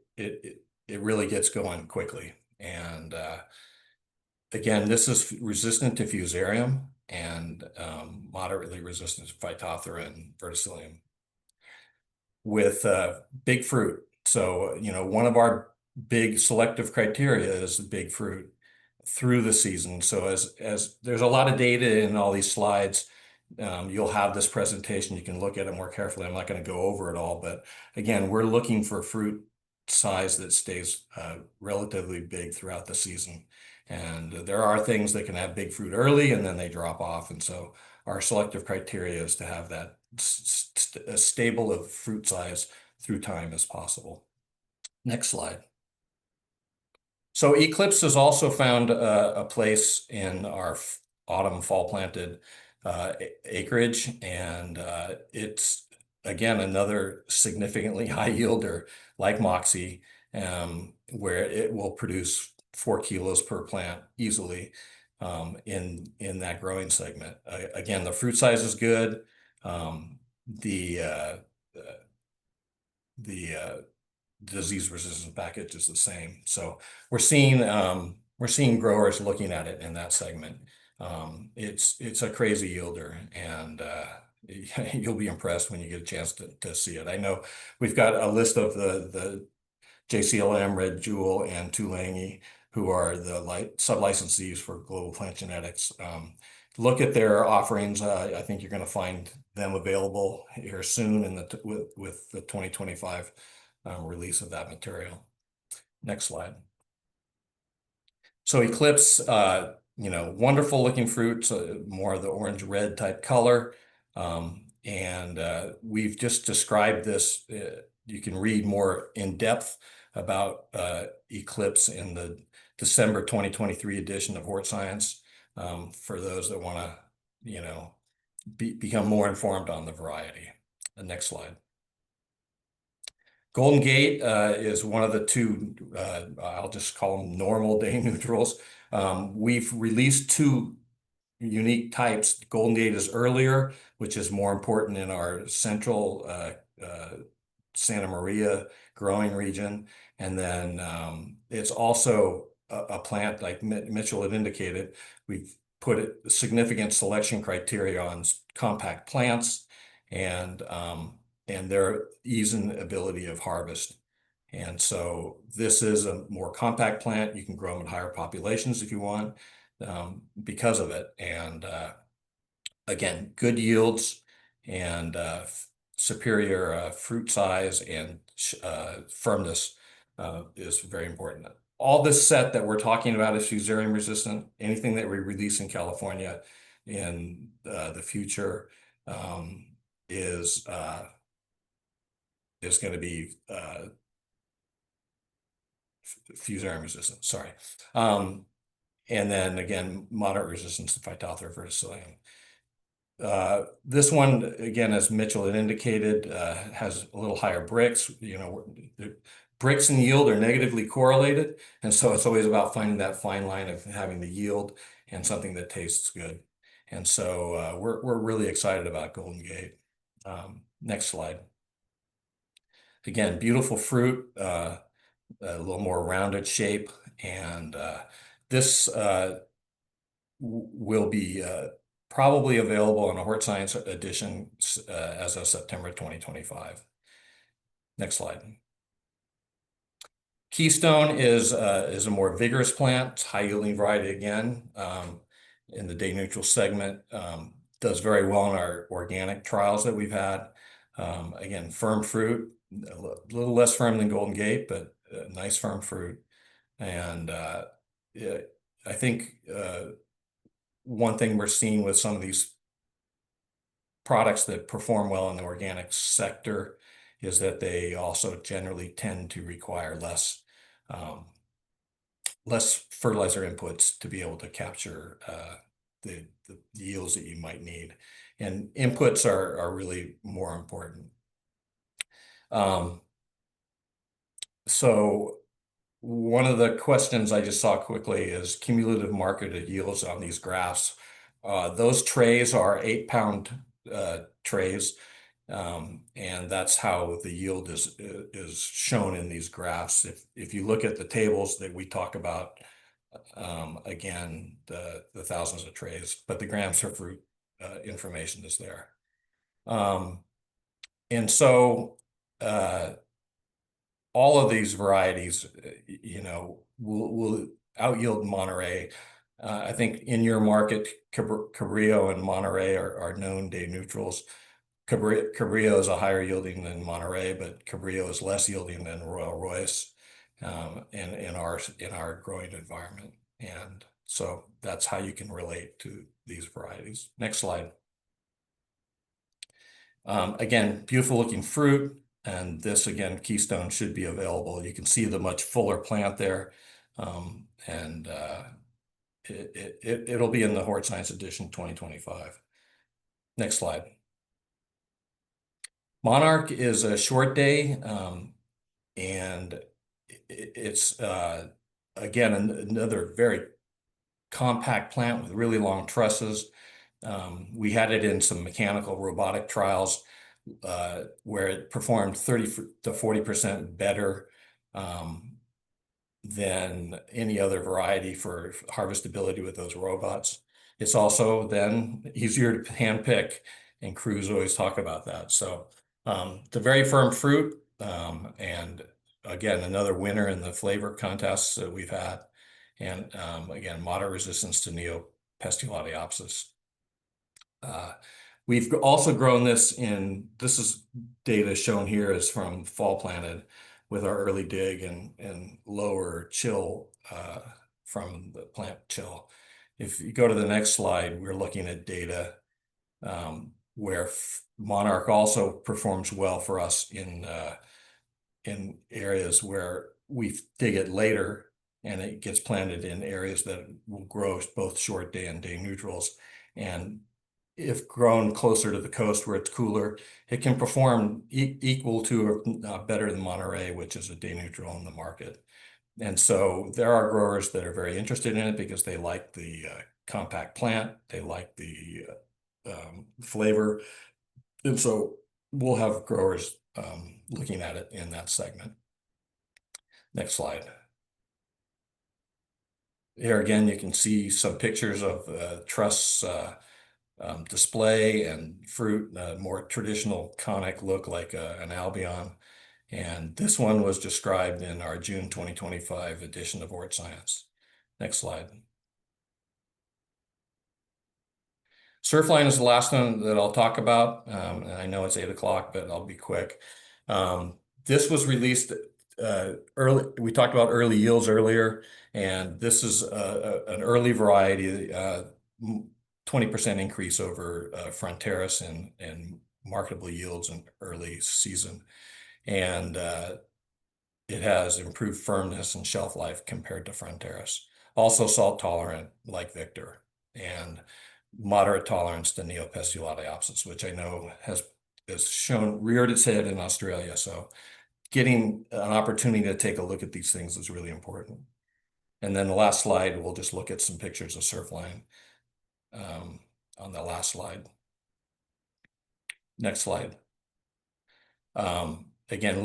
really gets going quickly. And again, this is resistant to Fusarium and moderately resistant to Phytophthora and Verticillium with big fruit. So, one of our big selective criteria is the big fruit through the season. So as there's a lot of data in all these slides, you'll have this presentation. You can look at it more carefully. I'm not going to go over it all, but again, we're looking for fruit size that stays relatively big throughout the season. And there are things that can have big fruit early and then they drop off. And so our selective criteria is to have that as stable of fruit size through time as possible. Next slide. So Eclipse has also found a place in our autumn fall planted acreage, and it's again another significantly high yielder like Moxie, where it will produce 4 kilos per plant easily in that growing segment. Again, the fruit size is good. The disease resistance package is the same. So we're seeing growers looking at it in that segment. It's a crazy yielder, and you'll be impressed when you get a chance to see it. I know we've got a list of the JCLM, Red Jewel, and Tulangi, who are the sub-licensees for Global Plant Genetics. Look at their offerings. I think you're going to find them available here soon with the 2025 release of that material. Next slide. So Eclipse, wonderful looking fruits, more of the orange-red type color. And we've just described this. You can read more in depth about Eclipse in the December 2023 edition of Hort Science for those that want to, become more informed on the variety. The next slide. Golden Gate is one of the two, I'll just call them normal day neutrals. We've released two unique types. Golden Gate is earlier, which is more important in our central Santa Maria growing region. And then it's also a plant, like Mitchell had indicated, we've put significant selection criteria on compact plants and their ease and ability of harvest. And so this is a more compact plant. You can grow them in higher populations if you want because of it. And again, good yields and superior fruit size and firmness is very important. All this set that we're talking about is fusarium resistant. Anything that we release in California in the future is going to be fusarium resistant. Sorry. And then again, moderate resistance to Phytophthora verticillium. This one, again, as Mitchell had indicated, has a little higher bricks. Bricks and yield are negatively correlated. And so it's always about finding that fine line of having the yield and something that tastes good. And so we're really excited about Golden Gate. Next slide. Again, beautiful fruit, a little more rounded shape. And this will be probably available in a Hort Science edition as of September 2025. Next slide. Keystone is a more vigorous plant, high-yielding variety again in the day neutral segment. Does very well in our organic trials that we've had. Again, firm fruit, a little less firm than Golden Gate, but nice firm fruit. And I think one thing we're seeing with some of these products that perform well in the organic sector is that they also generally tend to require less fertilizer inputs to be able to capture the yields that you might need. And inputs are really more important. So one of the questions I just saw quickly is cumulative marketed yields on these graphs. Those trays are 8-pound trays, and that's how the yield is shown in these graphs. If you look at the tables that we talk about, again, the thousands of trays, but the grams per fruit information is there. And so all of these varieties, will out-yield Monterey. I think in your market, Cabrillo and Monterey are known day neutrals. Cabrillo is a higher yielding than Monterey, but Cabrillo is less yielding than Royal Royce in our growing environment. And so that's how you can relate to these varieties. Next slide. Again, beautiful looking fruit. And this, again, Keystone should be available. You can see the much fuller plant there. And it'll be in the Hort Science Edition 2025. Next slide. Monarch is a short day, and it's, again, another very compact plant with really long trusses. We had it in some mechanical robotic trials where it performed 30 to 40% better than any other variety for harvestability with those robots. It's also then easier to hand pick, and crews always talk about that. So the very firm fruit, and again, another winner in the flavor contests that we've had. And again, moderate resistance to Neopestulatiopsis. We've also grown this this is data shown here is from fall planted with our early dig and lower chill from the plant chill. If you go to the next slide, we're looking at data where Monarch also performs well for us in areas where we dig it later and it gets planted in areas that will grow both short day and day neutrals. And if grown closer to the coast where it's cooler, it can perform equal to or better than Monterey, which is a day neutral in the market. And so there are growers that are very interested in it because they like the compact plant. They like the flavor. And so we'll have growers looking at it in that segment. Next slide. Here again, you can see some pictures of truss display and fruit, more traditional conic look like an Albion. And this one was described in our June 2025 edition of Hort Science. Next slide. Surfline is the last one that I'll talk about. And I know it's 8 o'clock, but I'll be quick. This was released early. We talked about early yields earlier, and this is an early variety, 20% increase over Fronteras and marketable yields in early season. And it has improved firmness and shelf life compared to Fronteras. Also salt tolerant like Victor, and moderate tolerance to Neopestulatiopsis, which I know has reared its head in Australia. So getting an opportunity to take a look at these things is really important. And then the last slide, we'll just look at some pictures of Surfline on the last slide. Next slide. Again,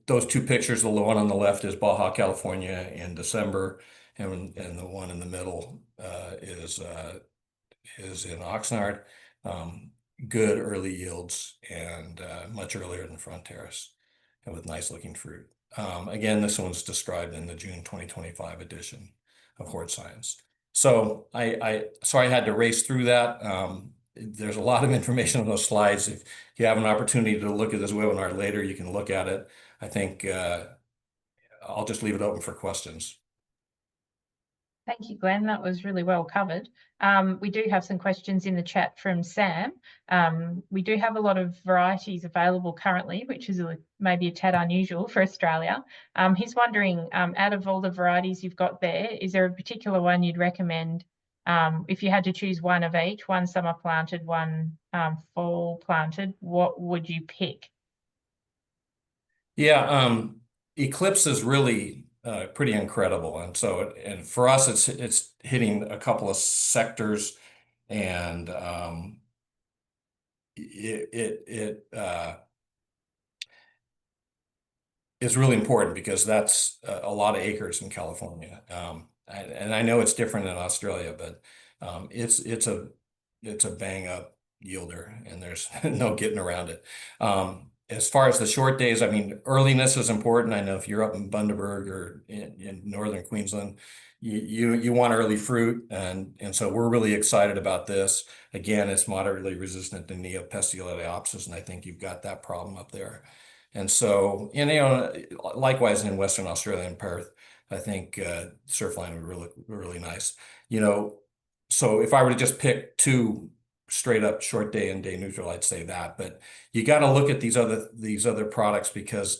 those two pictures, the one on the left is Baja California in December, and the one in the middle is in Oxnard. Good early yields and much earlier than Fronteras, and with nice looking fruit. Again, this one's described in the June 2025 edition of Hort Science. So sorry I had to race through that. There's a lot of information on those slides. If you have an opportunity to look at this webinar later, you can look at it. I think I'll just leave it open for questions. Thank you, Glenn. That was really well covered. We do have some questions in the chat from Sam. We do have a lot of varieties available currently, which is maybe a tad unusual for Australia. He's wondering, out of all the varieties you've got there, is there a particular one you'd recommend if you had to choose one of each, one summer planted, one fall planted, what would you pick? Yeah, Eclipse is really pretty incredible, and for us, it's hitting a couple of sectors, and it is really important because that's a lot of acres in California, and I know it's different in Australia, but it's a bang up yielder, and there's no getting around it. As far as the short days, I mean, earliness is important. I know if you're up in Bundaberg or in northern Queensland, you want early fruit, and so we're really excited about this. Again, it's moderately resistant to Neopestulatiopsis, and I think you've got that problem up there. And so, likewise in Western Australia and Perth, I think Surfline would look really nice. So if I were to just pick two straight up short day and day neutral, I'd say that. But you got to look at these other products because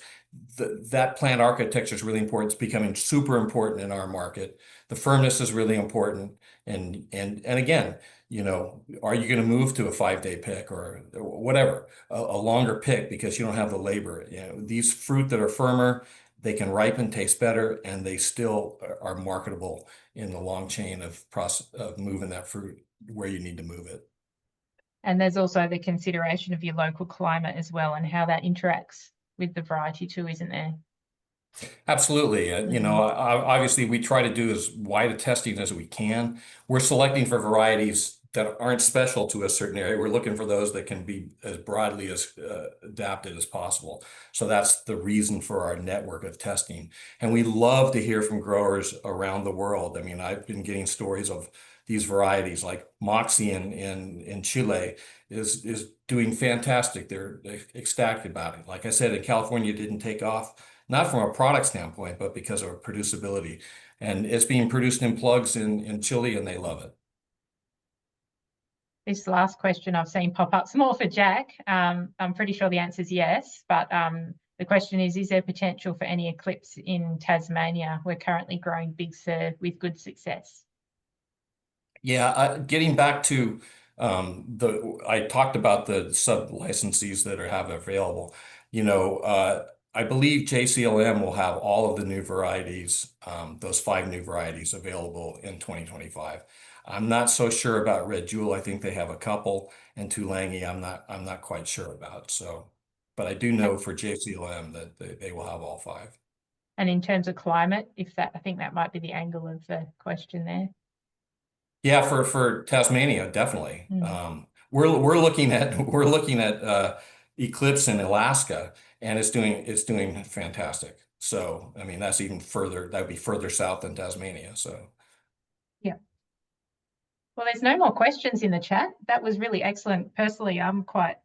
that plant architecture is really important. It's becoming super important in our market. The firmness is really important, and again, are you going to move to a 5-day pick or whatever, a longer pick because you don't have the labor? These fruit that are firmer, they can ripen, taste better, and they still are marketable in the long chain of process of moving that fruit where you need to move it. And there's also the consideration of your local climate as well and how that interacts with the variety too, isn't there? Absolutely. Obviously we try to do as wide a testing as we can. We're selecting for varieties that aren't special to a certain area. We're looking for those that can be as broadly as adapted as possible. So that's the reason for our network of testing. And we love to hear from growers around the world. I mean, I've been getting stories of these varieties like Moxie in Chile is doing fantastic. They're ecstatic about it. Like I said, in California, it didn't take off, not from a product standpoint, but because of producibility. And it's being produced in plugs in Chile, and they love it. This last question I've seen pop up, it's more for Jack. I'm pretty sure the answer is yes, but the question is there potential for any Eclipse in Tasmania? We're currently growing Big Sur with good success. Yeah, getting back to I talked about the sub-licensees that have available. I believe JCLM will have all of the new varieties, those 5 new varieties available in 2025. I'm not so sure about Red Jewel. I think they have a couple, and Tulangi I'm not quite sure about. So, but I do know for JCLM that they will have all 5. And in terms of climate, I think that might be the angle of the question there. Yeah, for Tasmania, definitely. Mm. We're looking at Eclipse in Alaska, and it's doing fantastic. So, I mean, that's even further. That'd be further south than Tasmania. So, Yeah. Well, there's no more questions in the chat. That was really excellent. Personally, I'm quite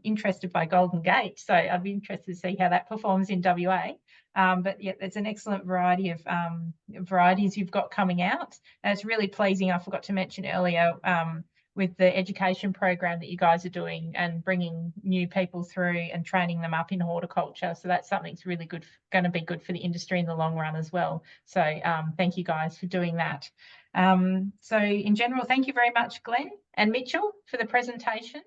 interested by Golden Gate, so I'd be interested to see how that performs in WA. But yeah, there's an excellent variety of varieties you've got coming out. And it's really pleasing. I forgot to mention earlier with the education program that you guys are doing and bringing new people through and training them up in horticulture. So that's something that's really good, going to be good for the industry in the long run as well. So thank you guys for doing that. So in general, thank you very much, Glenn and Mitchell, for the presentation.